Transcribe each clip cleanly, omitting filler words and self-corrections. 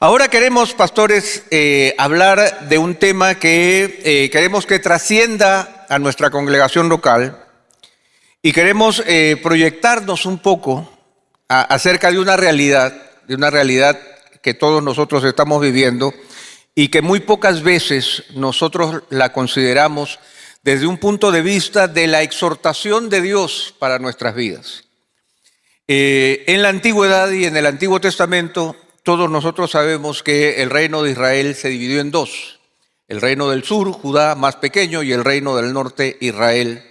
Ahora queremos, pastores, hablar de un tema que queremos que trascienda a nuestra congregación local y queremos proyectarnos un poco acerca de una realidad que todos nosotros estamos viviendo y que muy pocas veces nosotros la consideramos desde un punto de vista de la exhortación de Dios para nuestras vidas. En la antigüedad y en el Antiguo Testamento, todos nosotros sabemos que el reino de Israel se dividió en dos. El reino del sur, Judá, más pequeño, y el reino del norte, Israel,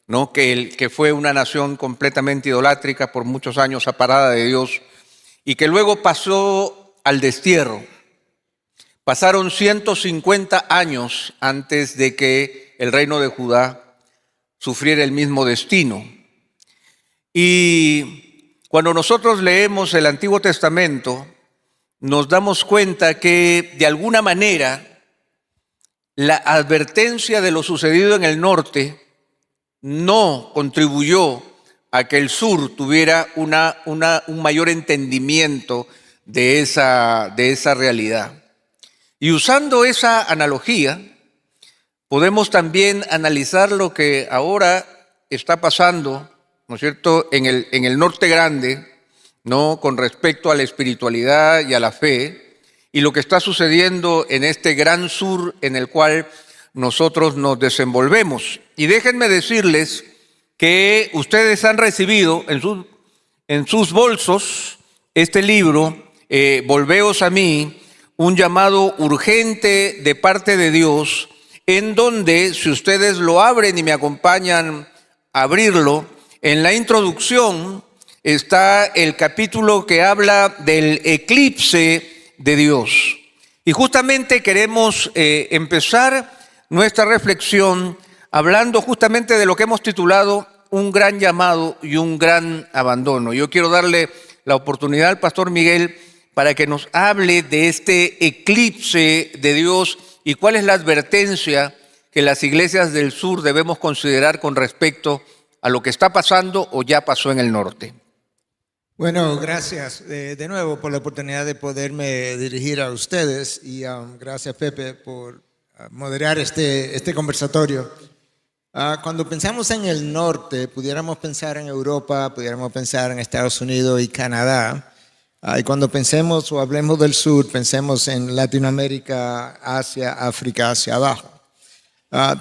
¿no? que fue una nación completamente idolátrica, por muchos años apartada de Dios, y que luego pasó al destierro. Pasaron 150 años antes de que el reino de Judá sufriera el mismo destino. Y cuando nosotros leemos el Antiguo Testamento, nos damos cuenta que de alguna manera la advertencia de lo sucedido en el norte no contribuyó a que el sur tuviera un mayor entendimiento de esa realidad. Y usando esa analogía, podemos también analizar lo que ahora está pasando, ¿no es cierto?, en el norte grande, ¿no?, con respecto a la espiritualidad y a la fe, y lo que está sucediendo en este gran sur en el cual nosotros nos desenvolvemos. Y déjenme decirles que ustedes han recibido en sus bolsos este libro, Volveos a mí, un llamado urgente de parte de Dios, en donde, si ustedes lo abren y me acompañan a abrirlo, en la introducción está el capítulo que habla del eclipse de Dios. Y justamente queremos empezar nuestra reflexión hablando justamente de lo que hemos titulado un gran llamado y un gran abandono. Yo quiero darle la oportunidad al pastor Miguel para que nos hable de este eclipse de Dios y cuál es la advertencia que las iglesias del sur debemos considerar con respecto a lo que está pasando o ya pasó en el norte. Bueno, gracias de nuevo por la oportunidad de poderme dirigir a ustedes y gracias, Pepe, por moderar este conversatorio. Cuando pensamos en el norte, pudiéramos pensar en Europa, pudiéramos pensar en Estados Unidos y Canadá. Y cuando pensemos o hablemos del sur, pensemos en Latinoamérica, Asia, África, hacia abajo.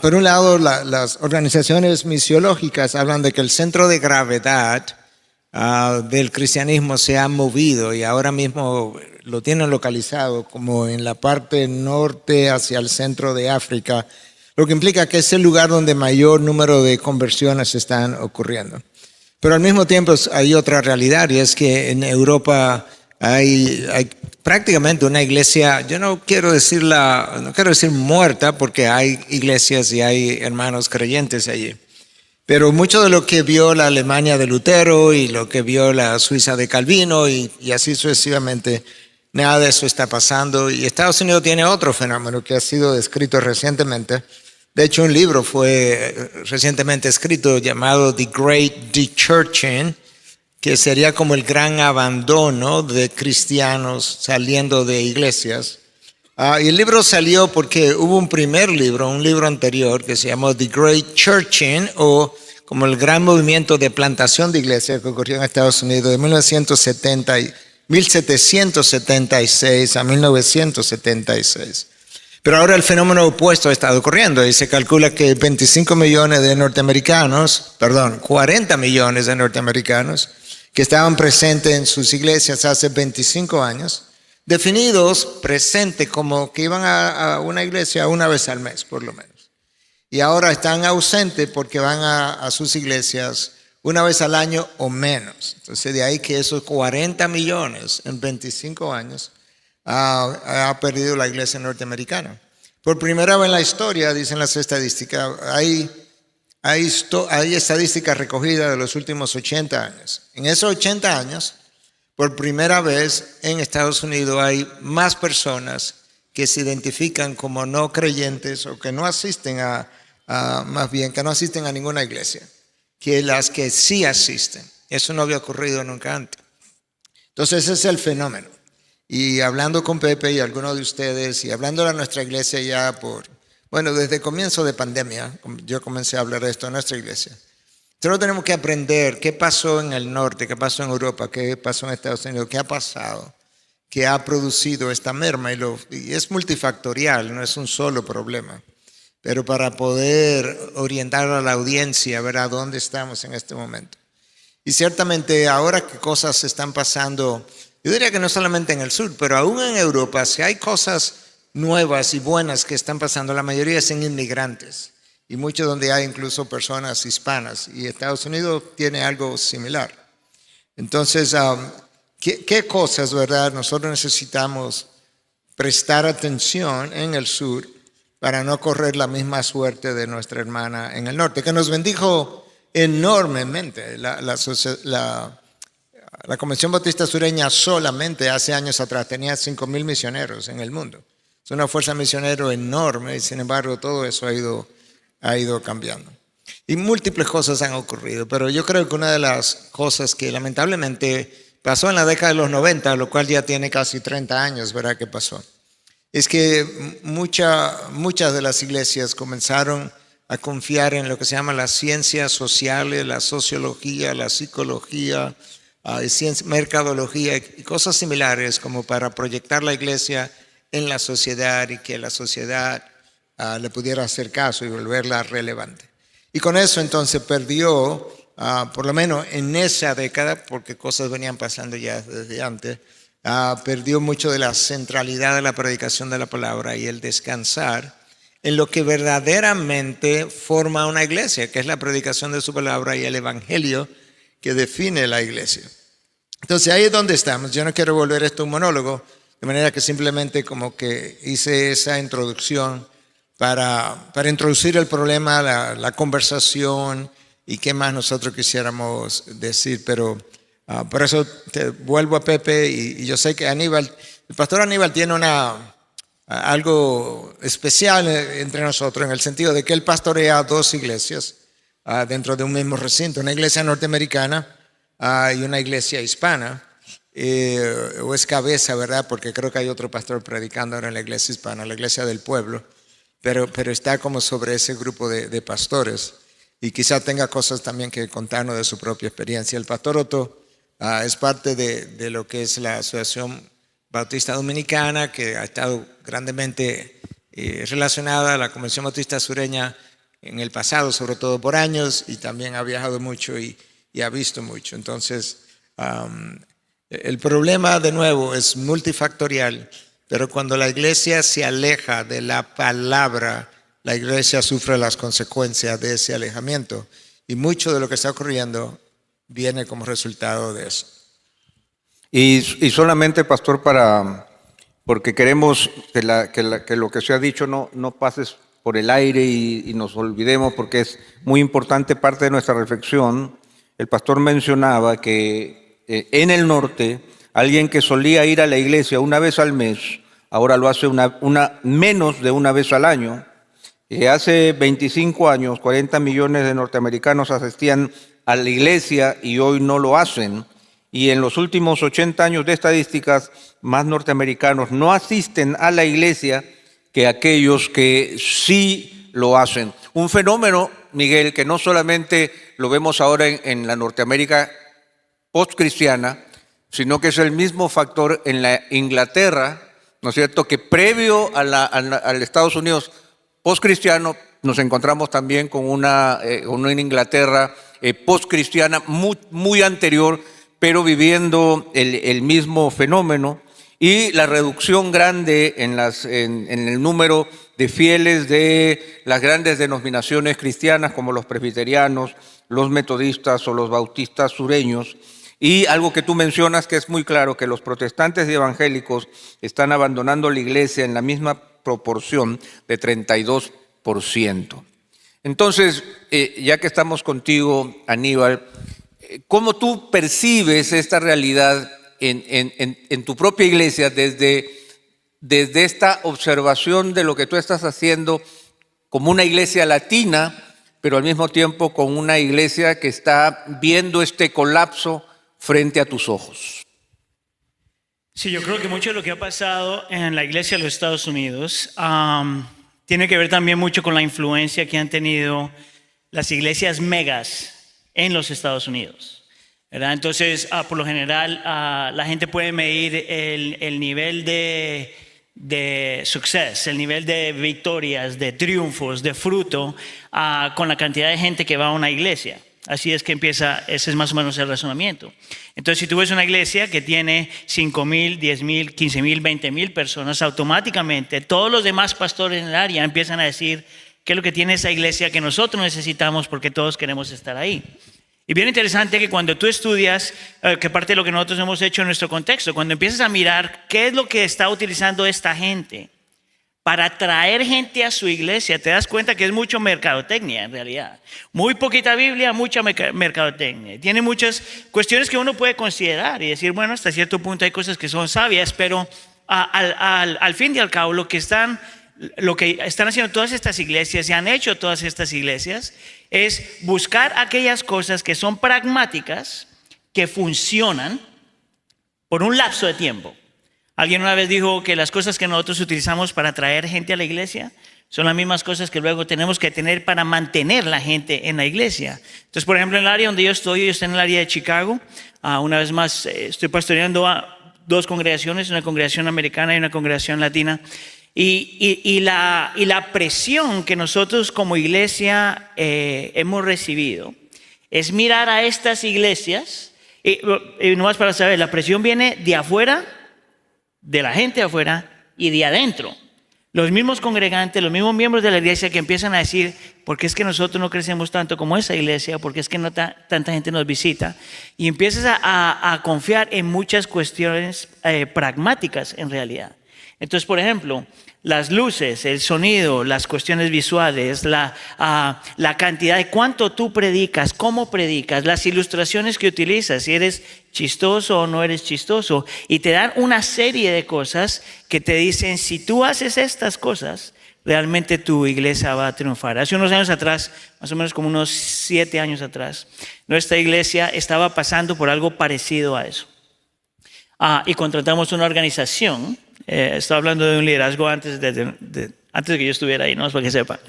Por un lado, las organizaciones misiológicas hablan de que el centro de gravedad del cristianismo se ha movido y ahora mismo lo tienen localizado como en la parte norte hacia el centro de África, lo que implica que es el lugar donde mayor número de conversiones están ocurriendo. Pero al mismo tiempo hay otra realidad y es que en Europa hay prácticamente una iglesia, yo no quiero decir muerta porque hay iglesias y hay hermanos creyentes allí. Pero mucho de lo que vio la Alemania de Lutero y lo que vio la Suiza de Calvino y así sucesivamente, nada de eso está pasando. Y Estados Unidos tiene otro fenómeno que ha sido descrito recientemente. De hecho, un libro fue recientemente escrito llamado The Great Dechurching, que sería como el gran abandono de cristianos saliendo de iglesias. Y el libro salió porque hubo un primer libro, un libro anterior que se llamó The Great Churching, o como el gran movimiento de plantación de iglesias que ocurrió en Estados Unidos de 1776 a 1976. Pero ahora el fenómeno opuesto ha estado ocurriendo y se calcula que 40 millones de norteamericanos que estaban presentes en sus iglesias hace 25 años, definidos presente como que iban a una iglesia una vez al mes, por lo menos. Y ahora están ausentes porque van a sus iglesias una vez al año o menos. Entonces, de ahí que esos 40 millones en 25 años ha perdido la iglesia norteamericana. Por primera vez en la historia, dicen las estadísticas, hay estadísticas recogidas de los últimos 80 años. En esos 80 años, por primera vez en Estados Unidos hay más personas que se identifican como no creyentes o que no asisten que no asisten a ninguna iglesia, que las que sí asisten. Eso no había ocurrido nunca antes. Entonces ese es el fenómeno. Y hablando con Pepe y algunos de ustedes, y hablando a nuestra iglesia ya desde el comienzo de pandemia, yo comencé a hablar de esto en nuestra iglesia. Nosotros tenemos que aprender qué pasó en el norte, qué pasó en Europa, qué pasó en Estados Unidos, qué ha pasado, qué ha producido esta merma. Y es multifactorial, no es un solo problema. Pero para poder orientar a la audiencia, ver a dónde estamos en este momento. Y ciertamente ahora que cosas están pasando, yo diría que no solamente en el sur, pero aún en Europa, si hay cosas nuevas y buenas que están pasando, la mayoría son inmigrantes. Y mucho donde hay incluso personas hispanas. Y Estados Unidos tiene algo similar. Entonces, ¿qué cosas, verdad? Nosotros necesitamos prestar atención en el sur para no correr la misma suerte de nuestra hermana en el norte, que nos bendijo enormemente. La Convención Bautista Sureña solamente hace años atrás tenía 5,000 misioneros en el mundo. Es una fuerza misionera enorme y sin embargo todo eso ha ido cambiando. Y múltiples cosas han ocurrido, pero yo creo que una de las cosas que lamentablemente pasó en la década de los 90, lo cual ya tiene casi 30 años, ¿verdad? Que pasó. Es que muchas de las iglesias comenzaron a confiar en lo que se llama las ciencias sociales, la sociología, la psicología, mercadología y cosas similares como para proyectar la iglesia en la sociedad y que la sociedad le pudiera hacer caso y volverla relevante. Y con eso entonces perdió, por lo menos en esa década, porque cosas venían pasando ya desde antes, perdió mucho de la centralidad de la predicación de la palabra y el descansar en lo que verdaderamente forma una iglesia, que es la predicación de su palabra y el evangelio que define la iglesia. Entonces ahí es donde estamos. Yo no quiero volver esto un monólogo, de manera que simplemente como que hice esa introducción para introducir el problema, la conversación y qué más nosotros quisiéramos decir, pero por eso te vuelvo a Pepe y yo sé que Aníbal, el pastor Aníbal tiene algo especial entre nosotros en el sentido de que él pastorea 2 iglesias dentro de un mismo recinto, una iglesia norteamericana y una iglesia hispana, o es cabeza, ¿verdad? Porque creo que hay otro pastor predicando ahora en la iglesia hispana, la iglesia del pueblo, pero está como sobre ese grupo de pastores y quizá tenga cosas también que contarnos de su propia experiencia. El pastor Otto es parte de lo que es la Asociación Bautista Dominicana, que ha estado grandemente relacionada a la Convención Bautista Sureña en el pasado, sobre todo por años, y también ha viajado mucho y ha visto mucho. Entonces, el problema de nuevo es multifactorial, pero cuando la iglesia se aleja de la palabra, la iglesia sufre las consecuencias de ese alejamiento. Y mucho de lo que está ocurriendo viene como resultado de eso. Y solamente, pastor, porque queremos que lo que se ha dicho no pases por el aire y nos olvidemos, porque es muy importante parte de nuestra reflexión. El pastor mencionaba que en el norte, alguien que solía ir a la iglesia una vez al mes, ahora lo hace menos de una vez al año. Hace 25 años, 40 millones de norteamericanos asistían a la iglesia y hoy no lo hacen. Y en los últimos 80 años de estadísticas, más norteamericanos no asisten a la iglesia que aquellos que sí lo hacen. Un fenómeno, Miguel, que no solamente lo vemos ahora en la Norteamérica postcristiana, sino que es el mismo factor en la Inglaterra, ¿no es cierto?, que previo al Estados Unidos postcristiano nos encontramos también con una Inglaterra postcristiana muy anterior, pero viviendo el mismo fenómeno, y la reducción grande en el número de fieles de las grandes denominaciones cristianas como los presbiterianos, los metodistas o los bautistas sureños. Y algo que tú mencionas que es muy claro, que los protestantes y evangélicos están abandonando la iglesia en la misma proporción de 32%. Entonces, ya que estamos contigo, Aníbal, ¿cómo tú percibes esta realidad en tu propia iglesia desde esta observación de lo que tú estás haciendo como una iglesia latina, pero al mismo tiempo con una iglesia que está viendo este colapso frente a tus ojos? Sí, yo creo que mucho de lo que ha pasado en la iglesia de los Estados Unidos tiene que ver también mucho con la influencia que han tenido las iglesias megas en los Estados Unidos, ¿verdad? Entonces, por lo general, la gente puede medir el nivel de success, el nivel de victorias, de triunfos, de fruto, con la cantidad de gente que va a una iglesia. Así es que empieza, ese es más o menos el razonamiento. Entonces, si tú ves una iglesia que tiene 5,000, 10,000, 15,000, 20,000 personas, automáticamente todos los demás pastores en el área empiezan a decir qué es lo que tiene esa iglesia que nosotros necesitamos porque todos queremos estar ahí. Y bien interesante que cuando tú estudias, que parte de lo que nosotros hemos hecho en nuestro contexto, cuando empiezas a mirar qué es lo que está utilizando esta gente para atraer gente a su iglesia, te das cuenta que es mucho mercadotecnia en realidad. Muy poquita Biblia, mucha mercadotecnia. Tiene muchas cuestiones que uno puede considerar y decir, bueno, hasta cierto punto hay cosas que son sabias, pero al fin y al cabo lo que están haciendo todas estas iglesias y han hecho todas estas iglesias es buscar aquellas cosas que son pragmáticas, que funcionan por un lapso de tiempo. Alguien una vez dijo que las cosas que nosotros utilizamos para atraer gente a la iglesia son las mismas cosas que luego tenemos que tener para mantener la gente en la iglesia. Entonces, por ejemplo, en el área donde yo estoy en el área de Chicago. Una vez más, estoy pastoreando a 2 congregaciones, una congregación americana y una congregación latina. Y la presión que nosotros como iglesia hemos recibido es mirar a estas iglesias, y nomás para saber, la presión viene de afuera, de la gente de afuera y de adentro. Los mismos congregantes, los mismos miembros de la iglesia que empiezan a decir, ¿por qué es que nosotros no crecemos tanto como esa iglesia? ¿Por qué es que no tanta gente nos visita? Y empiezas a confiar en muchas cuestiones pragmáticas en realidad. Entonces, por ejemplo, las luces, el sonido, las cuestiones visuales, la cantidad de cuánto tú predicas, cómo predicas, las ilustraciones que utilizas, si eres chistoso o no eres chistoso, y te dan una serie de cosas que te dicen, si tú haces estas cosas, realmente tu iglesia va a triunfar. Hace unos años atrás, más o menos como unos 7 años atrás, nuestra iglesia estaba pasando por algo parecido a eso. Y contratamos una organización. Estaba hablando de un liderazgo antes de que yo estuviera ahí, no es para que sepan.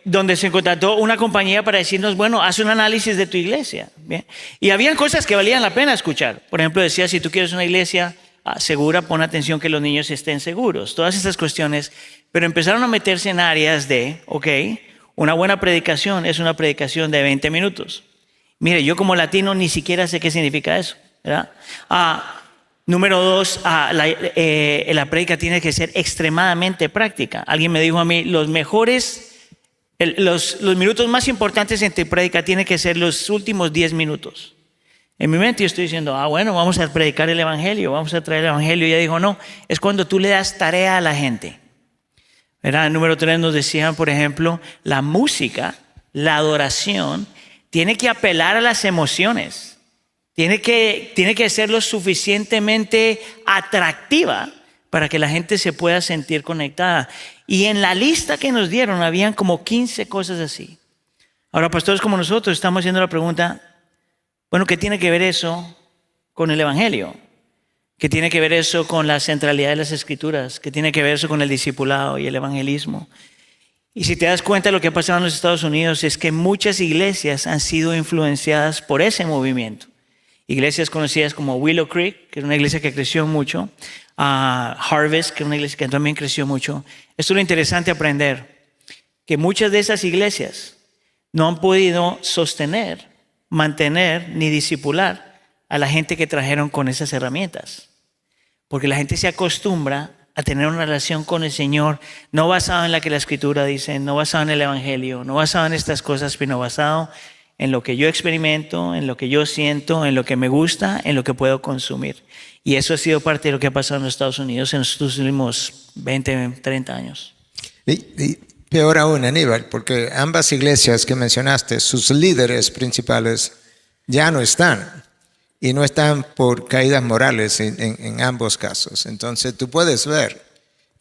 Donde se contrató una compañía para decirnos, bueno, haz un análisis de tu iglesia. ¿Bien? Y habían cosas que valían la pena escuchar. Por ejemplo, decía, si tú quieres una iglesia segura, pon atención que los niños estén seguros. Todas estas cuestiones. Pero empezaron a meterse en áreas de, una buena predicación es una predicación de 20 minutos. Mire, yo como latino ni siquiera sé qué significa eso, ¿verdad? Número 2, la prédica tiene que ser extremadamente práctica. Alguien me dijo a mí, los minutos más importantes en tu prédica tienen que ser los últimos 10 minutos. En mi mente yo estoy diciendo, bueno, vamos a predicar el evangelio, vamos a traer el evangelio. Y ella dijo, no, es cuando tú le das tarea a la gente. ¿Verdad? Número 3 nos decían, por ejemplo, la música, la adoración, tiene que apelar a las emociones. Tiene que ser lo suficientemente atractiva para que la gente se pueda sentir conectada. Y en la lista que nos dieron habían como 15 cosas así. Ahora, pastores como nosotros estamos haciendo la pregunta, bueno, ¿qué tiene que ver eso con el evangelio? ¿Qué tiene que ver eso con la centralidad de las escrituras? ¿Qué tiene que ver eso con el discipulado y el evangelismo? Y si te das cuenta de lo que ha pasado en los Estados Unidos es que muchas iglesias han sido influenciadas por ese movimiento. Iglesias conocidas como Willow Creek, que es una iglesia que creció mucho, Harvest, que es una iglesia que también creció mucho. Esto es lo interesante aprender, que muchas de esas iglesias no han podido sostener, mantener ni discipular a la gente que trajeron con esas herramientas. Porque la gente se acostumbra a tener una relación con el Señor, no basado en la que la Escritura dice, no basado en el Evangelio, no basado en estas cosas, sino basado en lo que yo experimento, en lo que yo siento, en lo que me gusta, en lo que puedo consumir. Y eso ha sido parte de lo que ha pasado en los Estados Unidos en los últimos 20, 30 años. Y peor aún, Aníbal, porque ambas iglesias que mencionaste, sus líderes principales ya no están. Y no están por caídas morales en ambos casos. Entonces tú puedes ver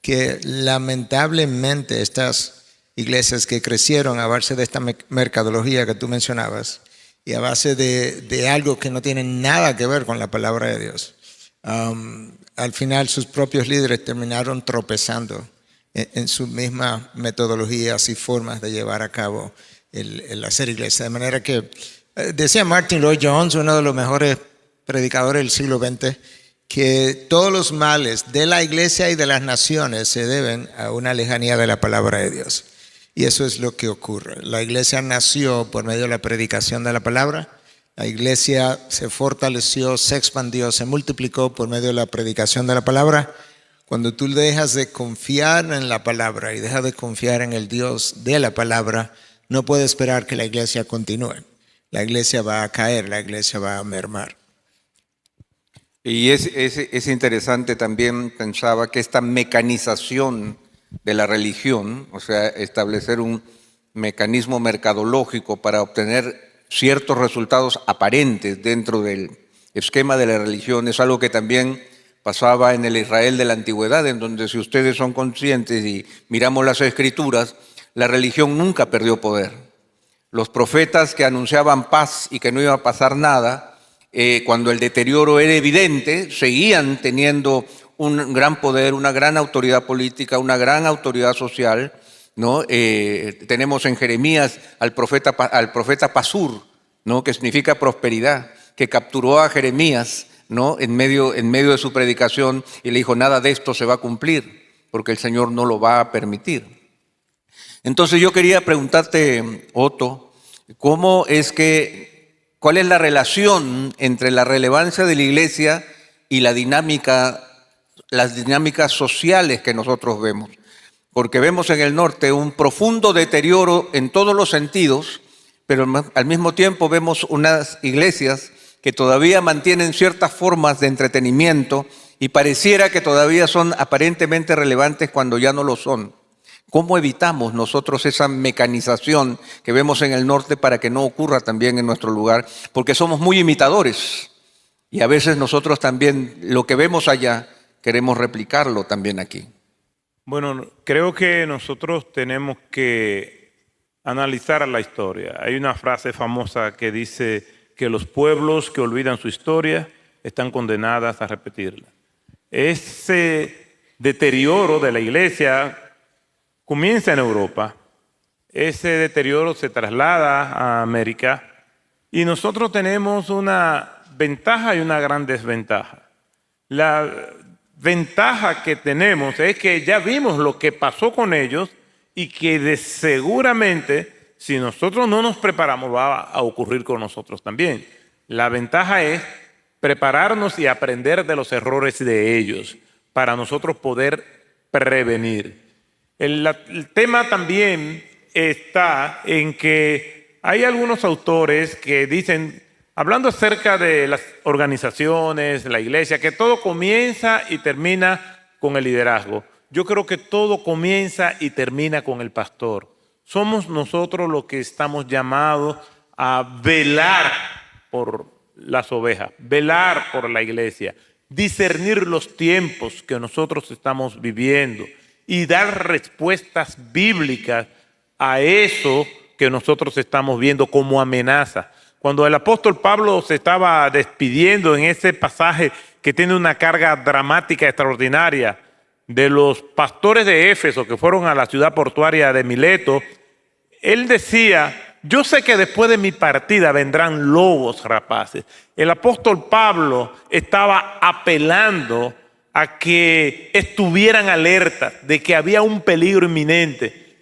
que lamentablemente estas iglesias que crecieron a base de esta mercadología que tú mencionabas y a base de algo que no tiene nada que ver con la palabra de Dios. Al final sus propios líderes terminaron tropezando en sus mismas metodologías y formas de llevar a cabo el hacer iglesia. De manera que, decía Martin Lloyd-Jones, uno de los mejores predicadores del siglo XX, que todos los males de la iglesia y de las naciones se deben a una lejanía de la palabra de Dios. Y eso es lo que ocurre. La iglesia nació por medio de la predicación de la palabra. La iglesia se fortaleció, se expandió, se multiplicó por medio de la predicación de la palabra. Cuando tú dejas de confiar en la palabra y dejas de confiar en el Dios de la palabra, no puedes esperar que la iglesia continúe. La iglesia va a caer, la iglesia va a mermar. Y es interesante también, pensaba, que esta mecanización de la religión, o sea, establecer un mecanismo mercadológico para obtener ciertos resultados aparentes dentro del esquema de la religión, es algo que también pasaba en el Israel de la antigüedad, en donde, si ustedes son conscientes y miramos las escrituras, la religión nunca perdió poder. Los profetas que anunciaban paz y que no iba a pasar nada, cuando el deterioro era evidente, seguían teniendo un gran poder, una gran autoridad política, una gran autoridad social, ¿no? Tenemos en Jeremías al profeta Pasur, ¿no? Que significa prosperidad, que capturó a Jeremías, ¿no? en medio de su predicación, y le dijo: nada de esto se va a cumplir, porque el Señor no lo va a permitir. Entonces yo quería preguntarte, Otto, ¿cuál es la relación entre la relevancia de la iglesia y las dinámicas sociales que nosotros vemos? Porque vemos en el norte un profundo deterioro en todos los sentidos, pero al mismo tiempo vemos unas iglesias que todavía mantienen ciertas formas de entretenimiento y pareciera que todavía son aparentemente relevantes cuando ya no lo son. ¿Cómo evitamos nosotros esa mecanización que vemos en el norte para que no ocurra también en nuestro lugar? Porque somos muy imitadores y a veces nosotros también lo que vemos allá queremos replicarlo también aquí. Bueno, creo que nosotros tenemos que analizar la historia. Hay una frase famosa que dice que los pueblos que olvidan su historia están condenadas a repetirla. Ese deterioro de la iglesia comienza en Europa, ese deterioro se traslada a América y nosotros tenemos una ventaja y una gran desventaja. La ventaja que tenemos es que ya vimos lo que pasó con ellos y que seguramente, si nosotros no nos preparamos, va a ocurrir con nosotros también. La ventaja es prepararnos y aprender de los errores de ellos para nosotros poder prevenir. El tema también está en que hay algunos autores que dicen, hablando acerca de las organizaciones, la iglesia, que todo comienza y termina con el liderazgo. Yo creo que todo comienza y termina con el pastor. Somos nosotros los que estamos llamados a velar por las ovejas, velar por la iglesia, discernir los tiempos que nosotros estamos viviendo y dar respuestas bíblicas a eso que nosotros estamos viendo como amenaza. Cuando el apóstol Pablo se estaba despidiendo en ese pasaje que tiene una carga dramática extraordinaria de los pastores de Éfeso que fueron a la ciudad portuaria de Mileto, él decía: yo sé que después de mi partida vendrán lobos rapaces. El apóstol Pablo estaba apelando a que estuvieran alertas de que había un peligro inminente.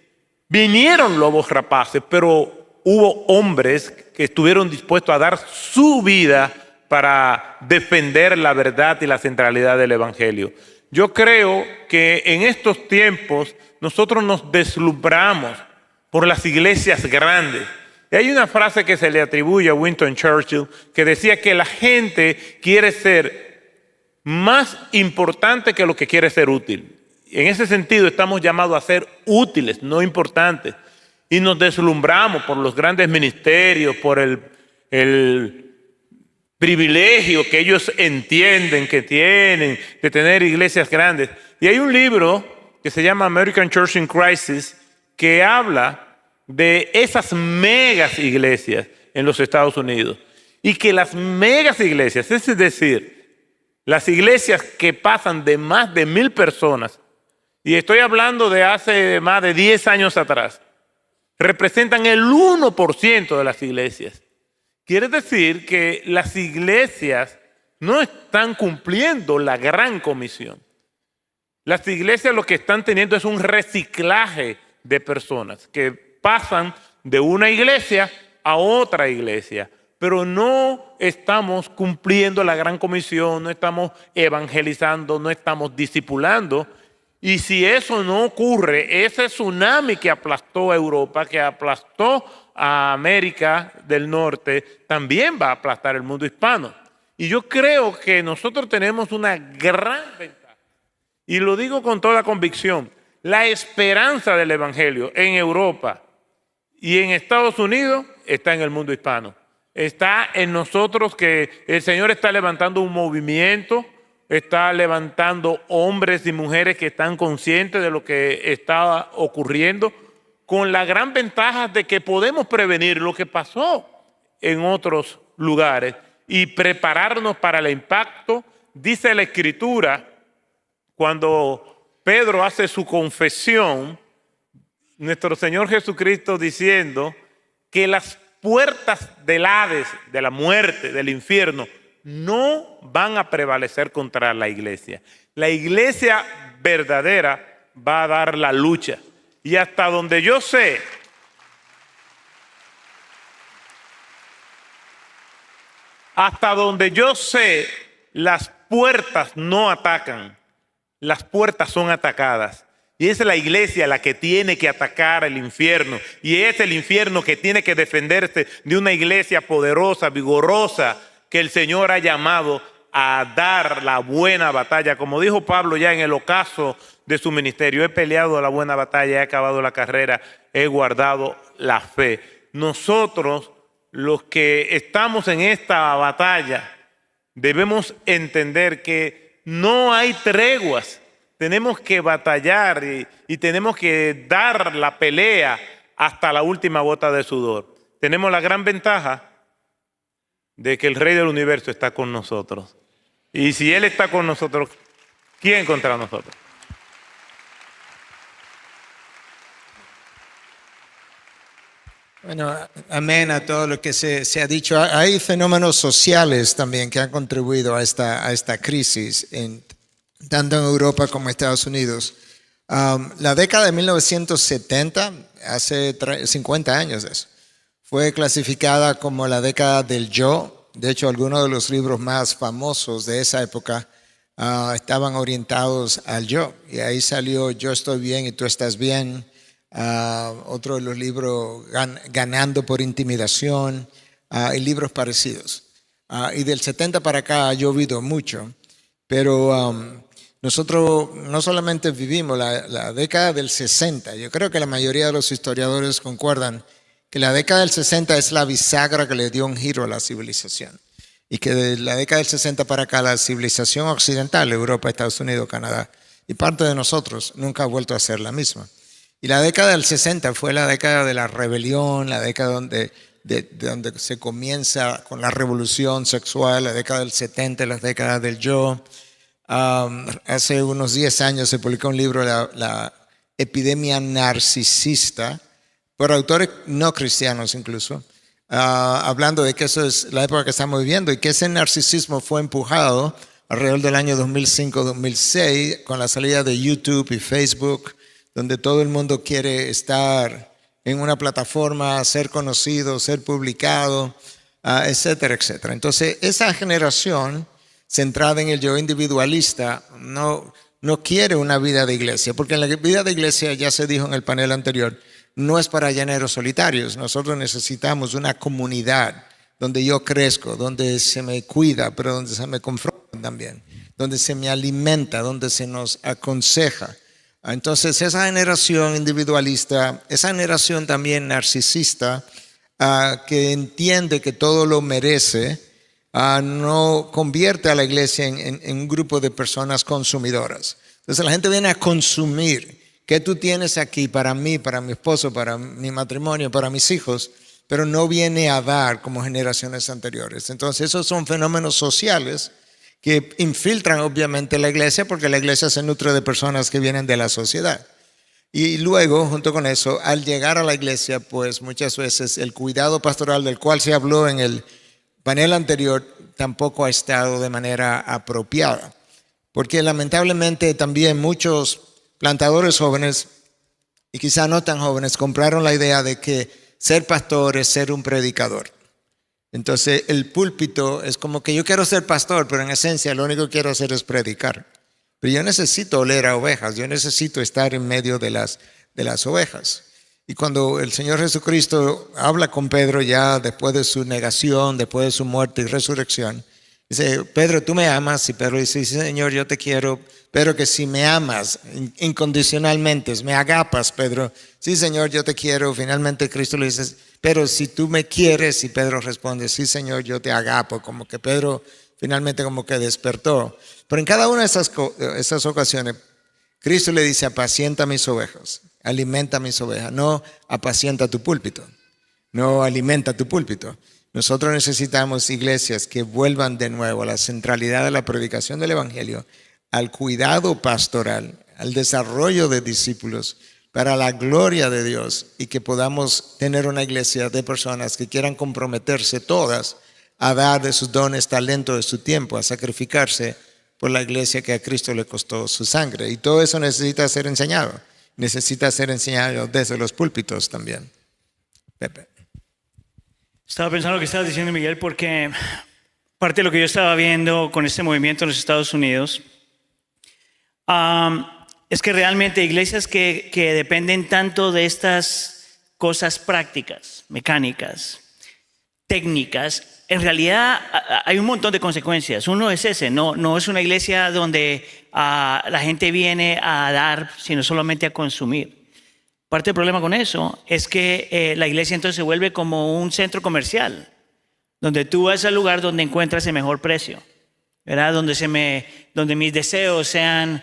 Vinieron lobos rapaces, pero hubo hombres que estuvieron dispuestos a dar su vida para defender la verdad y la centralidad del Evangelio. Yo creo que en estos tiempos nosotros nos deslumbramos por las iglesias grandes. Y hay una frase que se le atribuye a Winston Churchill que decía que la gente quiere ser más importante que lo que quiere ser útil. En ese sentido estamos llamados a ser útiles, no importantes. Y nos deslumbramos por los grandes ministerios, por el privilegio que ellos entienden que tienen de tener iglesias grandes. Y hay un libro que se llama American Church in Crisis que habla de esas megas iglesias. en los Estados Unidos. Y que las megas iglesias, es decir, las iglesias que pasan de más de 1,000 personas, y estoy hablando de hace más de 10 años atrás, representan el 1% de las iglesias. Quiere decir que las iglesias no están cumpliendo la gran comisión. Las iglesias lo que están teniendo es un reciclaje de personas que pasan de una iglesia a otra iglesia, pero no estamos cumpliendo la gran comisión, no estamos evangelizando, no estamos discipulando. Y si eso no ocurre, ese tsunami que aplastó a Europa, que aplastó a América del Norte, también va a aplastar el mundo hispano. Y yo creo que nosotros tenemos una gran ventaja. Y lo digo con toda convicción. La esperanza del Evangelio en Europa y en Estados Unidos está en el mundo hispano. Está en nosotros, que el Señor está levantando un movimiento, está levantando hombres y mujeres que están conscientes de lo que está ocurriendo, con la gran ventaja de que podemos prevenir lo que pasó en otros lugares y prepararnos para el impacto. Dice la Escritura, cuando Pedro hace su confesión, nuestro Señor Jesucristo diciendo que las puertas del Hades, de la muerte, del infierno, no van a prevalecer contra la iglesia. La iglesia verdadera va a dar la lucha. Y hasta donde yo sé, las puertas no atacan, las puertas son atacadas. Y es la iglesia la que tiene que atacar el infierno. Y es el infierno que tiene que defenderse de una iglesia poderosa, vigorosa, que el Señor ha llamado a dar la buena batalla. Como dijo Pablo ya en el ocaso de su ministerio: he peleado la buena batalla, he acabado la carrera, he guardado la fe. Nosotros, los que estamos en esta batalla, debemos entender que no hay treguas. Tenemos que batallar y tenemos que dar la pelea hasta la última gota de sudor. Tenemos la gran ventaja de que el Rey del Universo está con nosotros. Y si Él está con nosotros, ¿quién contra nosotros? Bueno, amén a todo lo que se ha dicho. Hay fenómenos sociales también que han contribuido a esta crisis, tanto en Europa como en Estados Unidos. La década de 1970, hace 50 años de eso, fue clasificada como la década del yo. De hecho, algunos de los libros más famosos de esa época estaban orientados al yo. Y ahí salió Yo estoy bien y tú estás bien. Otro de los libros, Ganando por intimidación, y libros parecidos. Y del 70 para acá ha llovido mucho, pero nosotros no solamente vivimos la década del 60, yo creo que la mayoría de los historiadores concuerdan que la década del 60 es la bisagra que le dio un giro a la civilización, y que de la década del 60 para acá la civilización occidental, Europa, Estados Unidos, Canadá y parte de nosotros, nunca ha vuelto a ser la misma. Y la década del 60 fue la década de la rebelión, la década donde se comienza con la revolución sexual, la década del 70, la década del yo. Hace unos 10 años se publicó un libro, la epidemia narcisista, por autores no cristianos incluso, hablando de que eso es la época que estamos viviendo y que ese narcisismo fue empujado alrededor del año 2005-2006 con la salida de YouTube y Facebook, donde todo el mundo quiere estar en una plataforma, ser conocido, ser publicado, etcétera, etcétera. Entonces, esa generación centrada en el yo individualista no quiere una vida de iglesia, porque en la vida de iglesia, ya se dijo en el panel anterior, no es para llaneros solitarios. Nosotros necesitamos una comunidad donde yo crezco, donde se me cuida, pero donde se me confronta también, donde se me alimenta, donde se nos aconseja. Entonces, esa generación individualista, esa generación también narcisista, que entiende que todo lo merece, no convierte a la iglesia en un grupo de personas consumidoras. Entonces, la gente viene a consumir. ¿Qué tú tienes aquí para mí, para mi esposo, para mi matrimonio, para mis hijos? pero no viene a dar como generaciones anteriores. Entonces esos son fenómenos sociales que infiltran obviamente la iglesia, porque la iglesia se nutre de personas que vienen de la sociedad. Y luego, junto con eso, al llegar a la iglesia, pues muchas veces el cuidado pastoral del cual se habló en el panel anterior tampoco ha estado de manera apropiada. Porque lamentablemente también muchos plantadores jóvenes, y quizá no tan jóvenes, compraron la idea de que ser pastor es ser un predicador. Entonces el púlpito es como que yo quiero ser pastor, pero en esencia lo único que quiero hacer es predicar. Pero yo necesito oler a ovejas, yo necesito estar en medio de las ovejas. Y cuando el Señor Jesucristo habla con Pedro ya después de su negación, después de su muerte y resurrección, dice, Pedro, ¿tú me amas? Y Pedro dice, sí, Señor, yo te quiero. Pero que si me amas incondicionalmente, me agapas, Pedro. Sí, Señor, yo te quiero. Finalmente Cristo le dice, pero si tú me quieres, y Pedro responde, sí, Señor, yo te agapo. Como que Pedro finalmente como que despertó. Pero en cada una de esas ocasiones, Cristo le dice, apacienta mis ovejas, alimenta mis ovejas. No apacienta tu púlpito, no alimenta tu púlpito. Nosotros necesitamos iglesias que vuelvan de nuevo a la centralidad de la predicación del Evangelio, al cuidado pastoral, al desarrollo de discípulos para la gloria de Dios, y que podamos tener una iglesia de personas que quieran comprometerse todas a dar de sus dones, talento, de su tiempo, a sacrificarse por la iglesia que a Cristo le costó su sangre. Y todo eso necesita ser enseñado desde los púlpitos también. Pepe. Estaba pensando lo que estabas diciendo, Miguel, porque parte de lo que yo estaba viendo con este movimiento en los Estados Unidos es que realmente iglesias que dependen tanto de estas cosas prácticas, mecánicas, técnicas, en realidad hay un montón de consecuencias. Uno es ese, no es una iglesia donde la gente viene a dar, sino solamente a consumir. Parte del problema con eso es que la iglesia entonces se vuelve como un centro comercial, donde tú vas al lugar donde encuentras el mejor precio, ¿verdad? Donde mis deseos sean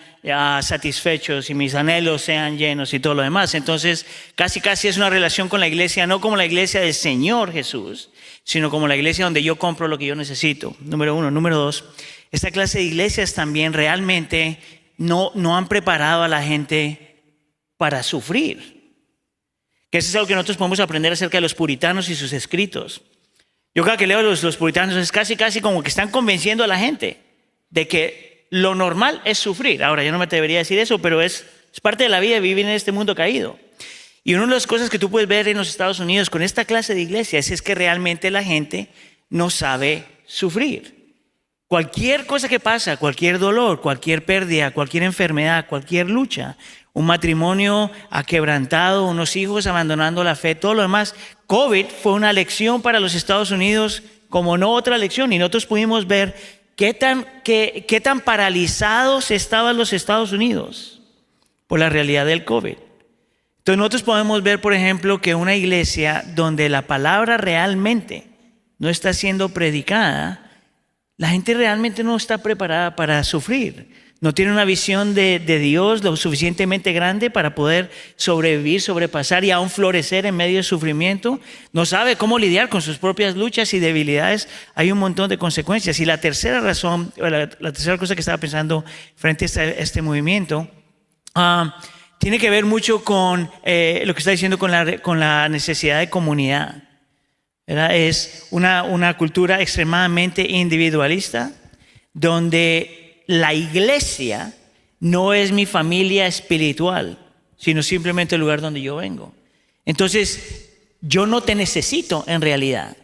satisfechos y mis anhelos sean llenos y todo lo demás. Entonces casi es una relación con la iglesia, no como la iglesia del Señor Jesús, sino como la iglesia donde yo compro lo que yo necesito. Número uno. Número dos, esta clase de iglesias también realmente no han preparado a la gente para sufrir. Que eso es algo que nosotros podemos aprender acerca de los puritanos y sus escritos. Yo cada que leo los puritanos es casi como que están convenciendo a la gente de que lo normal es sufrir. Ahora, yo no me atrevería a decir eso, pero es parte de la vida de vivir en este mundo caído. Y una de las cosas que tú puedes ver en los Estados Unidos con esta clase de iglesias es que realmente la gente no sabe sufrir. Cualquier cosa que pasa, cualquier dolor, cualquier pérdida, cualquier enfermedad, cualquier lucha, un matrimonio quebrantado, unos hijos abandonando la fe, todo lo demás. COVID fue una lección para los Estados Unidos como no otra lección, y nosotros pudimos ver qué tan paralizados estaban los Estados Unidos por la realidad del COVID. Entonces nosotros podemos ver, por ejemplo, que una iglesia donde la palabra realmente no está siendo predicada, la gente realmente no está preparada para sufrir. No tiene una visión de Dios lo suficientemente grande para poder sobrevivir, sobrepasar y aún florecer en medio de sufrimiento. No sabe cómo lidiar con sus propias luchas y debilidades. Hay un montón de consecuencias. Y la tercera razón, la tercera cosa que estaba pensando frente a este movimiento, tiene que ver mucho con lo que está diciendo con la necesidad de comunidad, ¿verdad? Es una cultura extremadamente individualista, donde la iglesia no es mi familia espiritual, sino simplemente el lugar donde yo vengo. Entonces, yo no te necesito en realidad.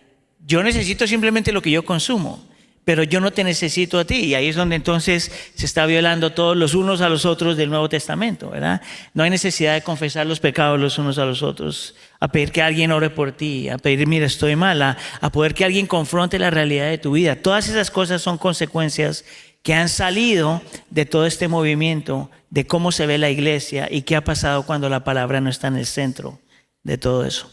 Yo necesito simplemente lo que yo consumo, pero yo no te necesito a ti. Y ahí es donde entonces se está violando todos los unos a los otros del Nuevo Testamento, ¿verdad? No hay necesidad de confesar los pecados los unos a los otros, a pedir que alguien ore por ti, a pedir, mira, estoy mal, a poder que alguien confronte la realidad de tu vida. Todas esas cosas son consecuencias que han salido de todo este movimiento, de cómo se ve la iglesia y qué ha pasado cuando la palabra no está en el centro de todo eso.